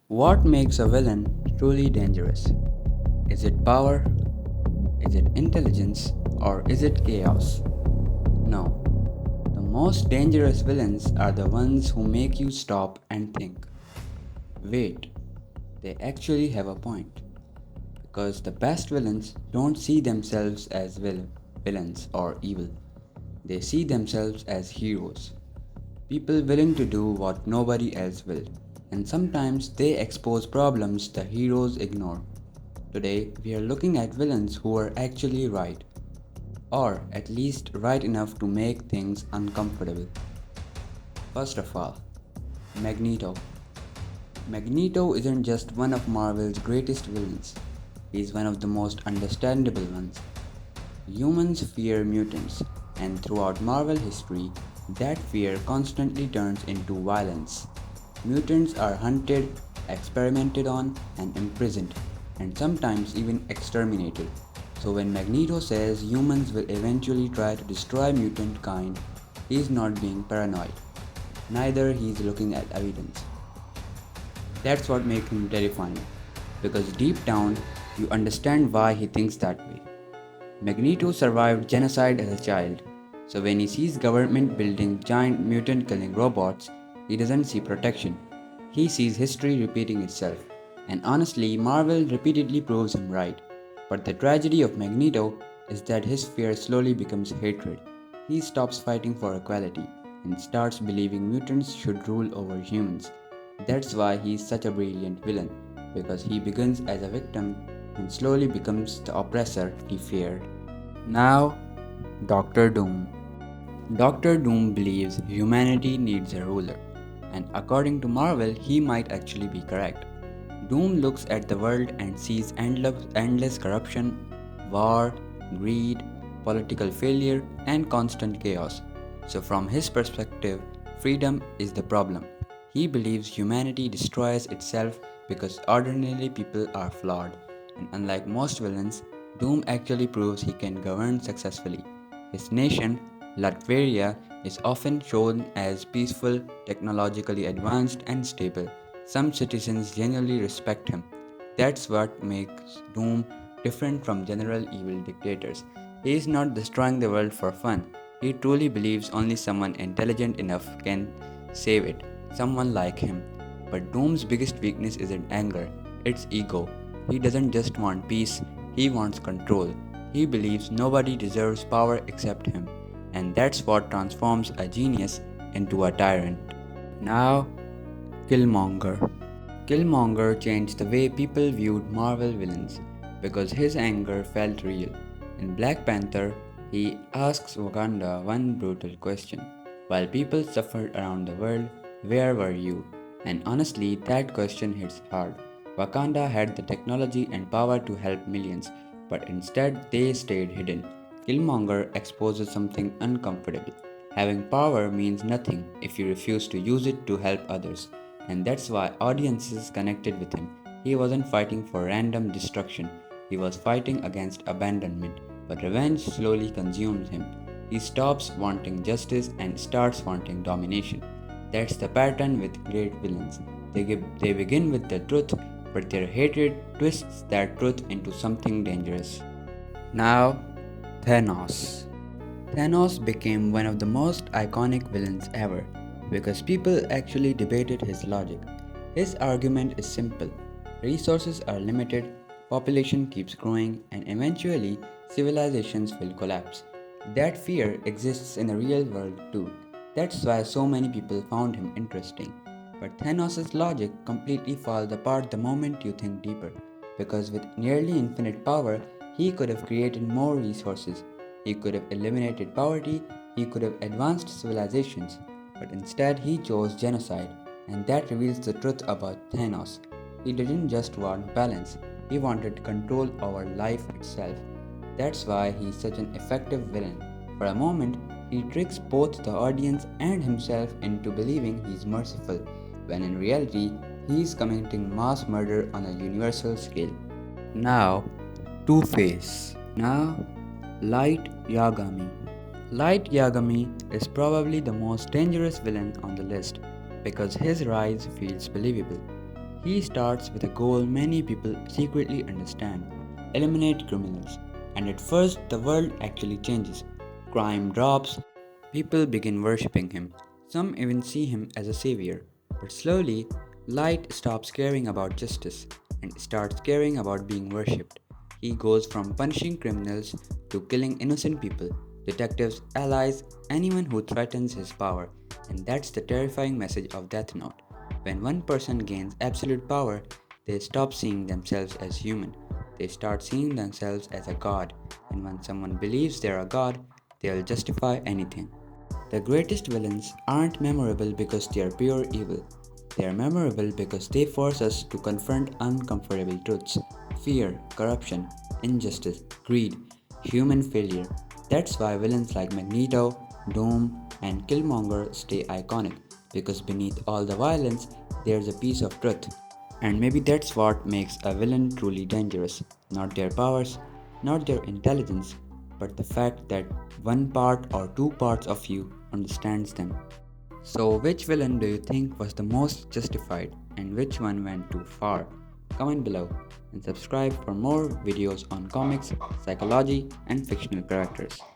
What makes a villain truly dangerous? Is it power? Is it intelligence? Or is it chaos? No. The most dangerous villains are the ones who make you stop and think. Wait, they actually have a point. Because the best villains don't see themselves as villains or evil. They see themselves as heroes. People willing to do what nobody else will. And sometimes they expose problems the heroes ignore. Today, we are looking at villains who are actually right, or at least right enough to make things uncomfortable. First of all, Magneto. Magneto isn't just one of Marvel's greatest villains, he's one of the most understandable ones. Humans fear mutants, and throughout Marvel history, that fear constantly turns into violence. Mutants are hunted, experimented on, and imprisoned, and sometimes even exterminated. So when Magneto says humans will eventually try to destroy mutant kind, he's not being paranoid. Neither he's looking at evidence. That's what makes him terrifying, because deep down you understand why he thinks that way. Magneto survived genocide as a child, so when he sees government building giant mutant killing robots, he doesn't see protection. He sees history repeating itself. And honestly, Marvel repeatedly proves him right. But the tragedy of Magneto is that his fear slowly becomes hatred. He stops fighting for equality and starts believing mutants should rule over humans. That's why he's such a brilliant villain, because he begins as a victim and slowly becomes the oppressor he feared. Now, Doctor Doom. Doctor Doom believes humanity needs a ruler, and according to Marvel, he might actually be correct. Doom looks at the world and sees endless corruption, war, greed, political failure, and constant chaos. So, from his perspective, freedom is the problem. He believes humanity destroys itself because ordinary people are flawed, and unlike most villains, Doom actually proves he can govern successfully. His nation, Latveria, is often shown as peaceful, technologically advanced, and stable. Some citizens genuinely respect him. That's what makes Doom different from general evil dictators. He is not destroying the world for fun. He truly believes only someone intelligent enough can save it, someone like him. But Doom's biggest weakness isn't anger, it's ego. He doesn't just want peace, he wants control. He believes nobody deserves power except him, and that's what transforms a genius into a tyrant. Now, Killmonger. Killmonger changed the way people viewed Marvel villains because his anger felt real. In Black Panther, he asks Wakanda one brutal question: while people suffered around the world, where were you? And honestly, that question hits hard. Wakanda had the technology and power to help millions, but instead they stayed hidden. Killmonger exposes something uncomfortable. Having power means nothing if you refuse to use it to help others, and that's why audiences connected with him. He wasn't fighting for random destruction, he was fighting against abandonment, but revenge slowly consumes him. He stops wanting justice and starts wanting domination. That's the pattern with great villains. They begin with the truth, but their hatred twists that truth into something dangerous. Now, Thanos. Thanos became one of the most iconic villains ever because people actually debated his logic. His argument is simple: resources are limited, population keeps growing, and eventually civilizations will collapse. That fear exists in the real world too. That's why so many people found him interesting. But Thanos' logic completely falls apart the moment you think deeper, because with nearly infinite power, he could have created more resources, he could have eliminated poverty, he could have advanced civilizations, but instead he chose genocide, and that reveals the truth about Thanos. He didn't just want balance, he wanted control over life itself. That's why he's such an effective villain. For a moment, he tricks both the audience and himself into believing he's merciful, when in reality, he's committing mass murder on a universal scale. Now, Two Face. Now, Light Yagami. Light Yagami is probably the most dangerous villain on the list because his rise feels believable. He starts with a goal many people secretly understand: eliminate criminals. And at first, the world actually changes. Crime drops, people begin worshipping him. Some even see him as a savior. But slowly, light stops caring about justice and starts caring about being worshipped. He goes from punishing criminals to killing innocent people, detectives, allies, anyone who threatens his power. And that's the terrifying message of Death Note. When one person gains absolute power, they stop seeing themselves as human. They start seeing themselves as a god. And when someone believes they're a god, they'll justify anything. The greatest villains aren't memorable because they are pure evil. They are memorable because they force us to confront uncomfortable truths: fear, corruption, injustice, greed, human failure. That's why villains like Magneto, Doom, and Killmonger stay iconic, because beneath all the violence, there's a piece of truth. And maybe that's what makes a villain truly dangerous: not their powers, not their intelligence, but the fact that one part or two parts of you understands them. So, which villain do you think was the most justified and which one went too far? Comment below and subscribe for more videos on comics, psychology, and fictional characters.